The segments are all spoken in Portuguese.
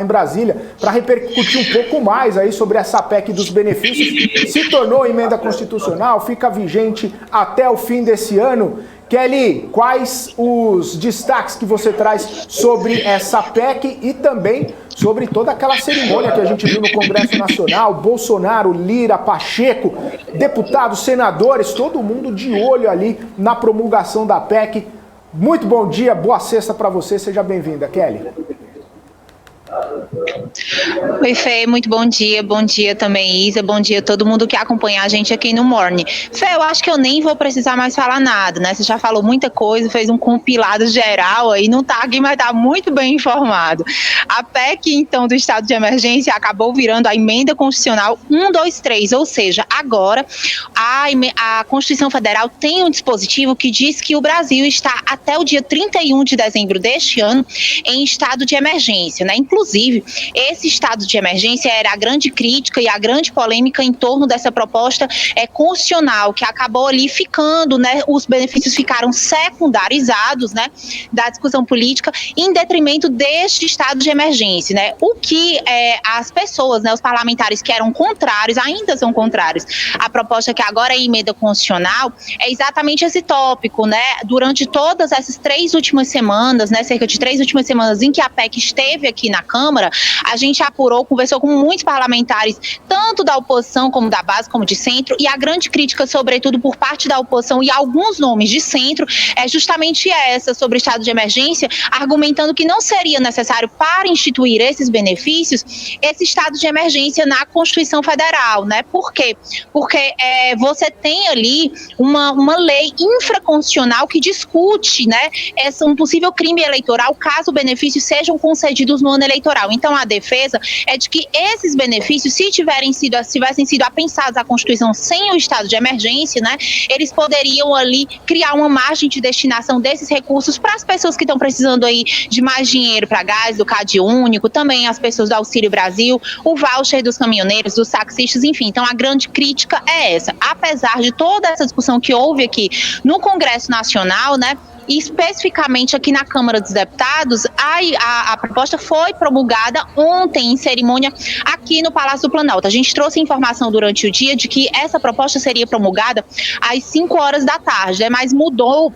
em Brasília para repercutir um pouco mais aí sobre essa PEC dos benefícios. Se tornou emenda constitucional, fica vigente até o fim desse ano. Kelly, quais os destaques que você traz sobre essa PEC e também sobre toda aquela cerimônia que a gente viu no Congresso Nacional, Bolsonaro, Lira, Pacheco, deputados, senadores, todo mundo de olho ali na promulgação da PEC. Muito bom dia, boa sexta para você, seja bem-vinda, Kelly. Oi, Fê, muito bom dia também, Isa, bom dia a todo mundo que acompanha a gente aqui no Morning. Fê, eu acho que eu nem vou precisar mais falar nada, né? Você já falou muita coisa, fez um compilado geral aí, não tá aqui, mas tá muito bem informado. A PEC, então, do estado de emergência acabou virando a emenda constitucional 123, ou seja, agora a Constituição Federal tem um dispositivo que diz que o Brasil está até o dia 31 de dezembro deste ano em estado de emergência, né? Inclusive, esse estado de emergência era a grande crítica e a grande polêmica em torno dessa proposta constitucional, que acabou ali ficando, né, os benefícios ficaram secundarizados, né, da discussão política, em detrimento deste estado de emergência, né, o que as pessoas, né, os parlamentares que eram contrários, ainda são contrários à proposta que agora é emenda constitucional, é exatamente esse tópico, né, durante todas essas 3 últimas semanas, né, cerca de 3 últimas semanas em que a PEC esteve aqui na Câmara, a gente apurou, conversou com muitos parlamentares, tanto da oposição como da base, como de centro, e a grande crítica, sobretudo por parte da oposição e alguns nomes de centro, é justamente essa, sobre o estado de emergência, argumentando que não seria necessário para instituir esses benefícios, esse estado de emergência na Constituição Federal, né? Por quê? Porque você tem ali uma lei infraconstitucional que discute, né, um possível crime eleitoral caso benefícios sejam concedidos no ano eleitoral. Então, a defesa é de que esses benefícios, se tivessem sido apensados à Constituição sem o estado de emergência, né, eles poderiam ali criar uma margem de destinação desses recursos para as pessoas que estão precisando aí de mais dinheiro para gás, do Cade Único, também as pessoas do Auxílio Brasil, o voucher dos caminhoneiros, dos taxistas, enfim. Então, a grande crítica é essa. Apesar de toda essa discussão que houve aqui no Congresso Nacional, né, e especificamente aqui na Câmara dos Deputados, a proposta foi promulgada ontem em cerimônia aqui no Palácio do Planalto. A gente trouxe informação durante o dia de que essa proposta seria promulgada às 5 horas da tarde, né, mas mudou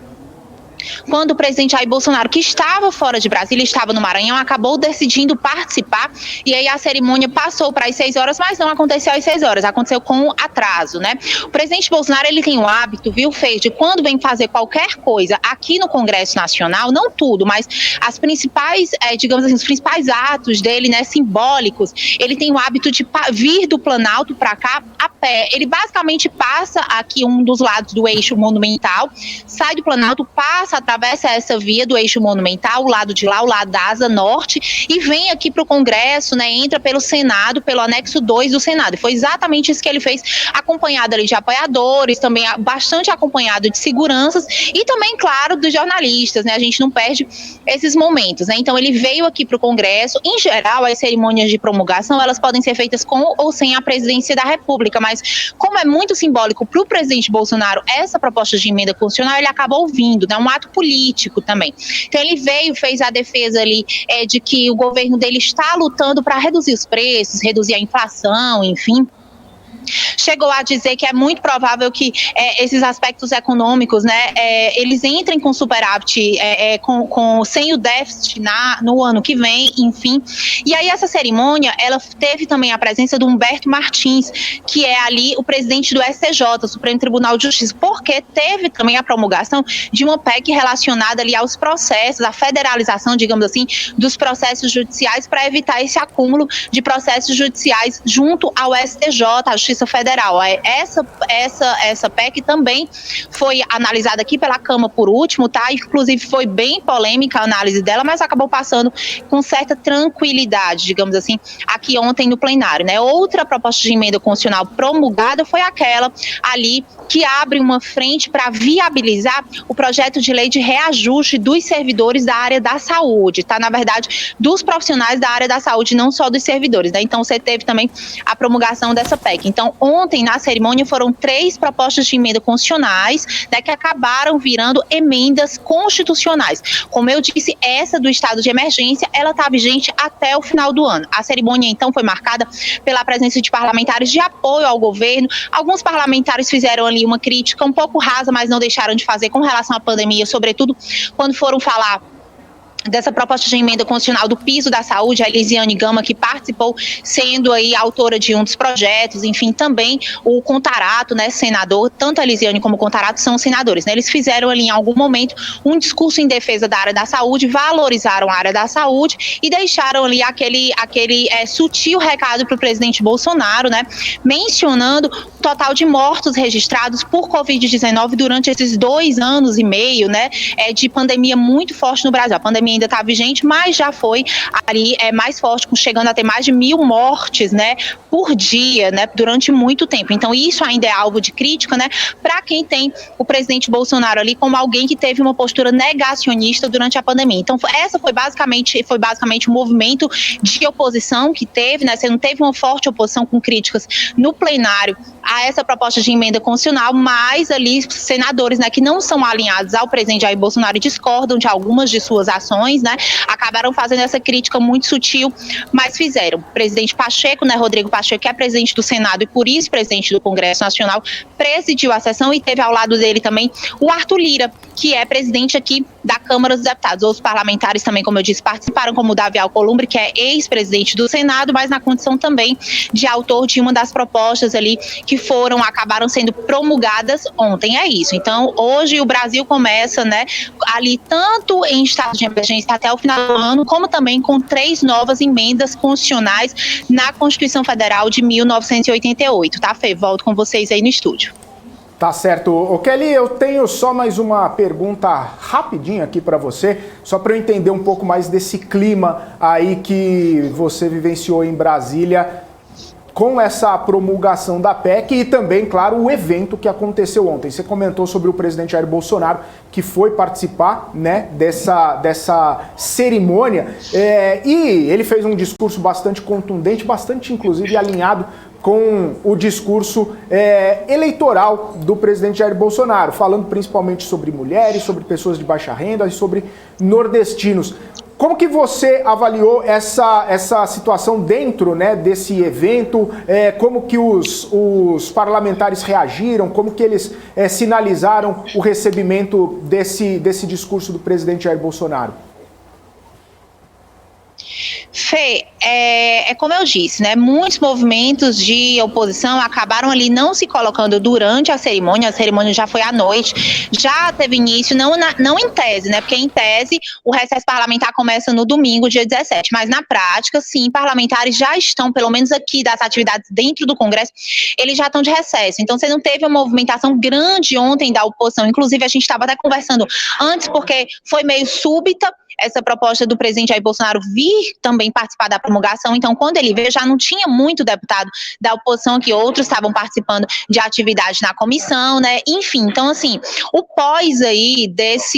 quando o presidente Jair Bolsonaro, que estava fora de Brasília, estava no Maranhão, acabou decidindo participar, e aí a cerimônia passou para as 6 horas, mas não aconteceu às 6 horas, aconteceu com atraso, né? O presidente Bolsonaro, ele tem o hábito, viu, Fê, de quando vem fazer qualquer coisa aqui no Congresso Nacional, não tudo, mas as principais, digamos assim, os principais atos dele, né, simbólicos, ele tem o hábito de vir do Planalto para cá a pé. Ele basicamente passa aqui um dos lados do eixo monumental, sai do Planalto, atravessa essa via do eixo monumental, o lado de lá, o lado da Asa Norte, e vem aqui para o Congresso, né, entra pelo Senado, pelo anexo 2 do Senado. E foi exatamente isso que ele fez, acompanhado ali de apoiadores, também bastante acompanhado de seguranças e também, claro, dos jornalistas, né, a gente não perde esses momentos, né. Então ele veio aqui para o Congresso. Em geral, as cerimônias de promulgação, elas podem ser feitas com ou sem a presidência da República, mas como é muito simbólico para o presidente Bolsonaro essa proposta de emenda constitucional, ele acaba ouvindo, né, um ato político também. Então ele veio, fez a defesa ali de que o governo dele está lutando para reduzir os preços, reduzir a inflação, enfim. Chegou a dizer que é muito provável que esses aspectos econômicos, né, eles entrem com superávit, sem o déficit no ano que vem, enfim. E aí essa cerimônia, ela teve também a presença do Humberto Martins, que é ali o presidente do STJ, Supremo Tribunal de Justiça, porque teve também a promulgação de uma PEC relacionada ali aos processos, a federalização, digamos assim, dos processos judiciais para evitar esse acúmulo de processos judiciais junto ao STJ, a Justiça Federal. Essa PEC também foi analisada aqui pela Câmara por último, tá? Inclusive foi bem polêmica a análise dela, mas acabou passando com certa tranquilidade, digamos assim, aqui ontem no plenário, né? Outra proposta de emenda constitucional promulgada foi aquela ali que abre uma frente para viabilizar o projeto de lei de reajuste dos servidores da área da saúde, tá? Na verdade, dos profissionais da área da saúde, não só dos servidores, né? Então você teve também a promulgação dessa PEC. Então Então, ontem, na cerimônia, foram 3 propostas de emenda constitucionais, né, que acabaram virando emendas constitucionais. Como eu disse, essa do estado de emergência, ela está vigente até o final do ano. A cerimônia, então, foi marcada pela presença de parlamentares de apoio ao governo. Alguns parlamentares fizeram ali uma crítica um pouco rasa, mas não deixaram de fazer com relação à pandemia, sobretudo quando foram falar dessa proposta de emenda constitucional do piso da saúde, a Elisiane Gama, que participou, sendo aí autora de um dos projetos, enfim, também o Contarato, né, senador, tanto a Elisiane como o Contarato são senadores, né, eles fizeram ali em algum momento um discurso em defesa da área da saúde, valorizaram a área da saúde e deixaram ali aquele sutil recado para o presidente Bolsonaro, né, mencionando o total de mortos registrados por Covid-19 durante esses 2 anos e meio, né, de pandemia muito forte no Brasil. A pandemia ainda está vigente, mas já foi ali mais forte, chegando a ter mais de 1.000 mortes, né, por dia, né, durante muito tempo. Então isso ainda é alvo de crítica, né, para quem tem o presidente Bolsonaro ali como alguém que teve uma postura negacionista durante a pandemia. Então essa foi basicamente o movimento de oposição que teve, né, você não teve uma forte oposição com críticas no plenário a essa proposta de emenda constitucional, mas ali senadores, né, que não são alinhados ao presidente Jair Bolsonaro e discordam de algumas de suas ações, né, acabaram fazendo essa crítica muito sutil, mas fizeram. O presidente Pacheco, né, Rodrigo Pacheco, que é presidente do Senado e por isso presidente do Congresso Nacional, presidiu a sessão e teve ao lado dele também o Arthur Lira, que é presidente aqui da Câmara dos Deputados. Outros parlamentares também, como eu disse, participaram, como o Davi Alcolumbre, que é ex-presidente do Senado, mas na condição também de autor de uma das propostas ali que acabaram sendo promulgadas ontem. É isso. Então, hoje o Brasil começa, né, ali tanto em estado de emergência até o final do ano, como também com 3 novas emendas constitucionais na Constituição Federal de 1988, tá, Fê? Volto com vocês aí no estúdio. Tá certo. Ô Kelly, eu tenho só mais uma pergunta rapidinha aqui para você, só para eu entender um pouco mais desse clima aí que você vivenciou em Brasília com essa promulgação da PEC e também, claro, o evento que aconteceu ontem. Você comentou sobre o presidente Jair Bolsonaro, que foi participar, né, dessa cerimônia, e ele fez um discurso bastante contundente, bastante, inclusive, alinhado com o discurso eleitoral do presidente Jair Bolsonaro, falando principalmente sobre mulheres, sobre pessoas de baixa renda e sobre nordestinos. Como que você avaliou essa situação dentro, né, desse evento? Como que os parlamentares reagiram? Como que eles sinalizaram o recebimento desse discurso do presidente Jair Bolsonaro? Fê, como eu disse, né, muitos movimentos de oposição acabaram ali não se colocando durante a cerimônia já foi à noite, já teve início, não em tese, né, porque em tese o recesso parlamentar começa no domingo, dia 17, mas na prática, sim, parlamentares já estão, pelo menos aqui das atividades dentro do Congresso, eles já estão de recesso, então você não teve uma movimentação grande ontem da oposição, inclusive a gente estava até conversando antes, porque foi meio súbita essa proposta do presidente Jair Bolsonaro vir também participar da promulgação, então quando ele veio já não tinha muito deputado da oposição, que outros estavam participando de atividade na comissão, né, enfim, então assim, o pós aí dessa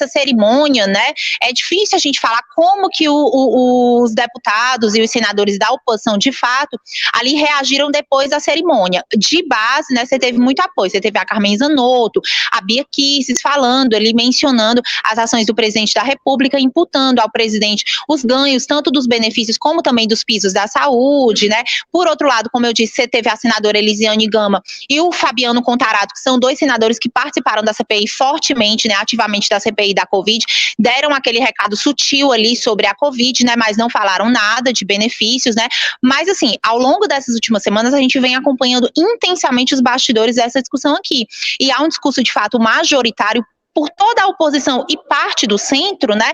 cerimônia, né, é difícil a gente falar como que os deputados e os senadores da oposição, de fato, ali reagiram depois da cerimônia. De base, né, você teve muito apoio, você teve a Carmen Zanotto, a Bia Kicis falando ali, mencionando as ações do presidente da República, imputando ao presidente os ganhos, tanto dos benefícios como também dos pisos da saúde, né? Por outro lado, como eu disse, você teve a senadora Elisiane Gama e o Fabiano Contarato, que são 2 senadores que participaram da CPI fortemente, né, ativamente da CPI da Covid, deram aquele recado sutil ali sobre a Covid, né, mas não falaram nada de benefícios, né? Mas assim, ao longo dessas últimas semanas, a gente vem acompanhando intensamente os bastidores dessa discussão aqui. E há um discurso, de fato, majoritário por toda a oposição e parte do centro, né,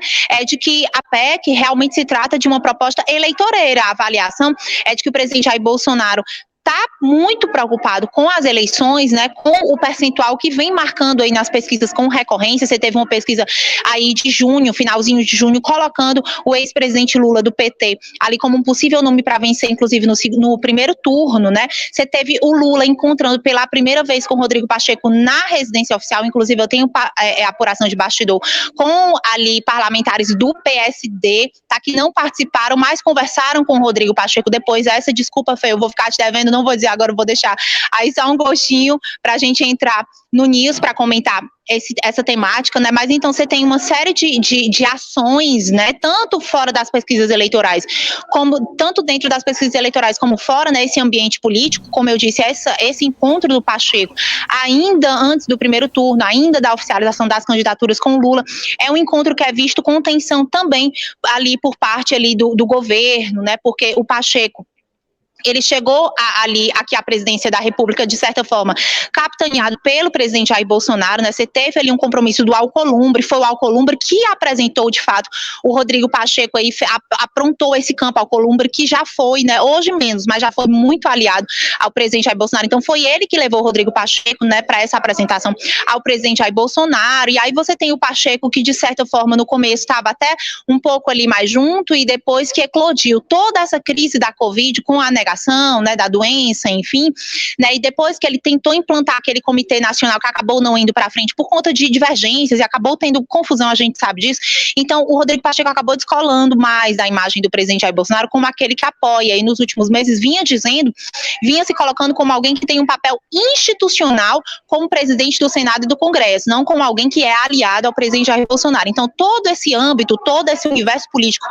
de que a PEC realmente se trata de uma proposta eleitoreira. A avaliação é de que o presidente Jair Bolsonaro está muito preocupado com as eleições, né, com o percentual que vem marcando aí nas pesquisas com recorrência. Você teve uma pesquisa aí de junho, finalzinho de junho, colocando o ex-presidente Lula do PT ali como um possível nome para vencer, inclusive no primeiro turno, né? Você teve o Lula encontrando pela primeira vez com o Rodrigo Pacheco na residência oficial, inclusive eu tenho apuração de bastidor com ali parlamentares do PSD, tá, que não participaram, mas conversaram com o Rodrigo Pacheco depois. Essa desculpa, Fê, eu vou ficar te devendo, não vou dizer agora, eu vou deixar aí só um gostinho pra gente entrar no News para comentar essa temática, né? Mas então você tem uma série de ações, né? Tanto fora das pesquisas eleitorais, como tanto dentro das pesquisas eleitorais como fora, né? Esse ambiente político, como eu disse, esse encontro do Pacheco, ainda antes do primeiro turno, ainda da oficialização das candidaturas com Lula, é um encontro que é visto com tensão também ali por parte ali do governo, né? Porque o Pacheco, ele chegou aqui à presidência da República, de certa forma, capitaneado pelo presidente Jair Bolsonaro, né? Você teve ali um compromisso do Alcolumbre, foi o Alcolumbre que apresentou, de fato, o Rodrigo Pacheco aí, aprontou esse campo Alcolumbre, que já foi, né, hoje menos, mas já foi muito aliado ao presidente Jair Bolsonaro. Então foi ele que levou o Rodrigo Pacheco, né, para essa apresentação ao presidente Jair Bolsonaro. E aí você tem o Pacheco que, de certa forma, no começo estava até um pouco ali mais junto, e depois que eclodiu toda essa crise da Covid com a negação, né, da doença, enfim, né, e depois que ele tentou implantar aquele comitê nacional que acabou não indo para frente por conta de divergências e acabou tendo confusão, a gente sabe disso. Então o Rodrigo Pacheco acabou descolando mais da imagem do presidente Jair Bolsonaro como aquele que apoia, e nos últimos meses vinha se colocando como alguém que tem um papel institucional como presidente do Senado e do Congresso, não como alguém que é aliado ao presidente Jair Bolsonaro. Então todo esse âmbito, todo esse universo político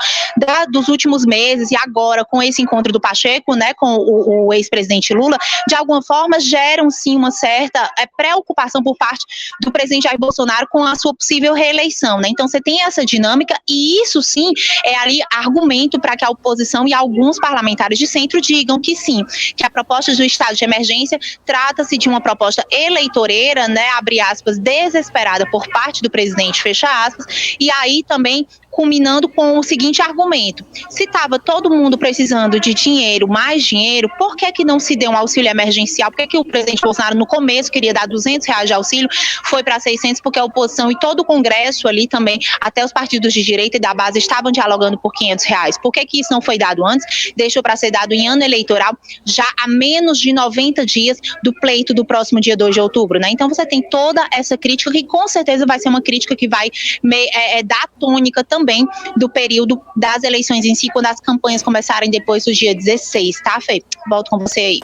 dos últimos meses e agora com esse encontro do Pacheco, né, com o ex-presidente Lula, de alguma forma geram sim uma certa preocupação por parte do presidente Jair Bolsonaro com a sua possível reeleição, né? Então você tem essa dinâmica, e isso sim é ali argumento para que a oposição e alguns parlamentares de centro digam que sim, que a proposta do estado de emergência trata-se de uma proposta eleitoreira, né, abre aspas, desesperada por parte do presidente, fecha aspas, e aí também culminando com o seguinte argumento: se estava todo mundo precisando de dinheiro, mais dinheiro, por que não se deu um auxílio emergencial? Por que o presidente Bolsonaro no começo queria dar R$200 de auxílio, foi para 600, porque a oposição e todo o Congresso ali também, até os partidos de direita e da base, estavam dialogando por R$500. Por que isso não foi dado antes? Deixou para ser dado em ano eleitoral, já a menos de 90 dias do pleito do próximo dia 2 de outubro, né? Então você tem toda essa crítica, que com certeza vai ser uma crítica que vai dar tônica também do período das eleições em si, quando as campanhas começarem depois do dia 16, tá, Fê? Volto com você aí.